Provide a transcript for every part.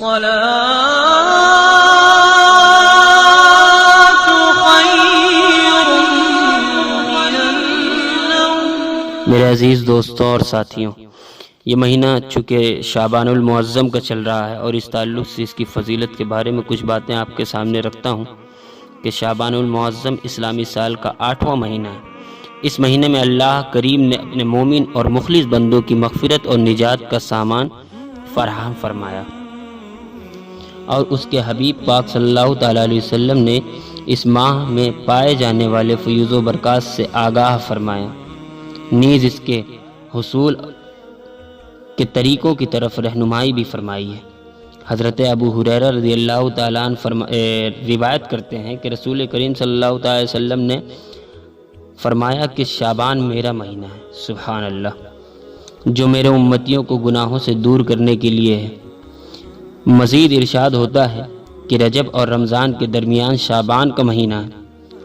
میرے عزیز دوستوں اور ساتھیوں، یہ مہینہ چونکہ شعبان المعظم کا چل رہا ہے اور اس تعلق سے اس کی فضیلت کے بارے میں کچھ باتیں آپ کے سامنے رکھتا ہوں کہ شعبان المعظم اسلامی سال کا 8واں مہینہ ہے۔ اس مہینے میں اللہ کریم نے اپنے مومن اور مخلص بندوں کی مغفرت اور نجات کا سامان فراہم فرمایا، اور اس کے حبیب پاک صلی اللہ تعالیٰ علیہ وسلم نے اس ماہ میں پائے جانے والے فیوز و برکات سے آگاہ فرمایا، نیز اس کے حصول کے طریقوں کی طرف رہنمائی بھی فرمائی ہے۔ حضرت ابو ہریرہ رضی اللہ تعالیٰ عنہ روایت کرتے ہیں کہ رسول کریم صلی اللہ تعالیٰ علیہ وسلم نے فرمایا کہ شعبان میرا مہینہ ہے، سبحان اللہ، جو میرے امتیوں کو گناہوں سے دور کرنے کے لیے ہے۔ مزید ارشاد ہوتا ہے کہ رجب اور رمضان کے درمیان شعبان کا مہینہ ہے۔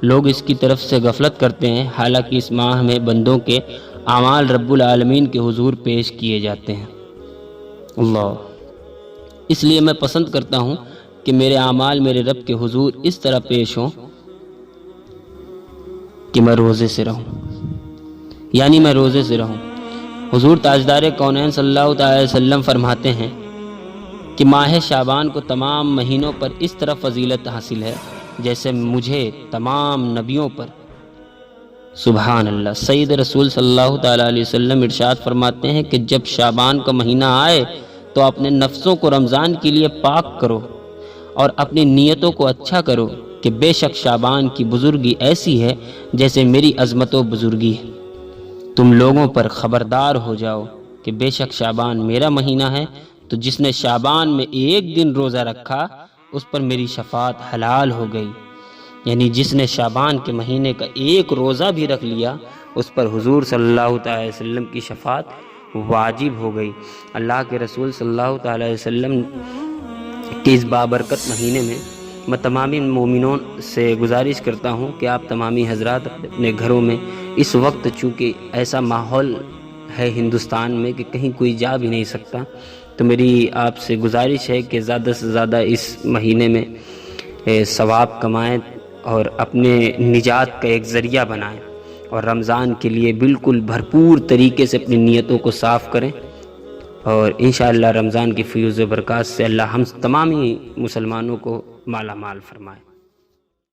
لوگ اس کی طرف سے غفلت کرتے ہیں، حالانکہ اس ماہ میں بندوں کے اعمال رب العالمین کے حضور پیش کیے جاتے ہیں۔ اللہ، اس لیے میں پسند کرتا ہوں کہ میرے اعمال میرے رب کے حضور اس طرح پیش ہوں کہ میں روزے سے رہوں، یعنی میں روزے سے رہوں۔ حضور تاجدار کونین صلی اللہ تعالی علیہ وسلم فرماتے ہیں کہ ماہ شعبان کو تمام مہینوں پر اس طرح فضیلت حاصل ہے جیسے مجھے تمام نبیوں پر، سبحان اللہ۔ سید رسول صلی اللہ تعالیٰ علیہ وسلم ارشاد فرماتے ہیں کہ جب شعبان کا مہینہ آئے تو اپنے نفسوں کو رمضان کے لیے پاک کرو اور اپنی نیتوں کو اچھا کرو کہ بے شک شعبان کی بزرگی ایسی ہے جیسے میری عظمت و بزرگی ہے۔ تم لوگوں پر خبردار ہو جاؤ کہ بے شک شعبان میرا مہینہ ہے، تو جس نے شعبان میں ایک دن روزہ رکھا اس پر میری شفاعت حلال ہو گئی، یعنی جس نے شعبان کے مہینے کا ایک روزہ بھی رکھ لیا اس پر حضور صلی اللہ تعالی علیہ وسلم کی شفاعت واجب ہو گئی۔ اللہ کے رسول صلی اللہ تعالی علیہ وسلم کے اس بابرکت مہینے میں تمامی مومنوں سے گزارش کرتا ہوں کہ آپ تمامی حضرات اپنے گھروں میں اس وقت، چونکہ ایسا ماحول ہے ہندوستان میں کہ کہیں کوئی جا بھی نہیں سکتا، تو میری آپ سے گزارش ہے کہ زیادہ سے زیادہ اس مہینے میں ثواب کمائیں اور اپنے نجات کا ایک ذریعہ بنائیں، اور رمضان کے لیے بالکل بھرپور طریقے سے اپنی نیتوں کو صاف کریں، اور انشاءاللہ رمضان کی فیوز و برکات سے اللہ ہم تمامی مسلمانوں کو مالا مال فرمائے۔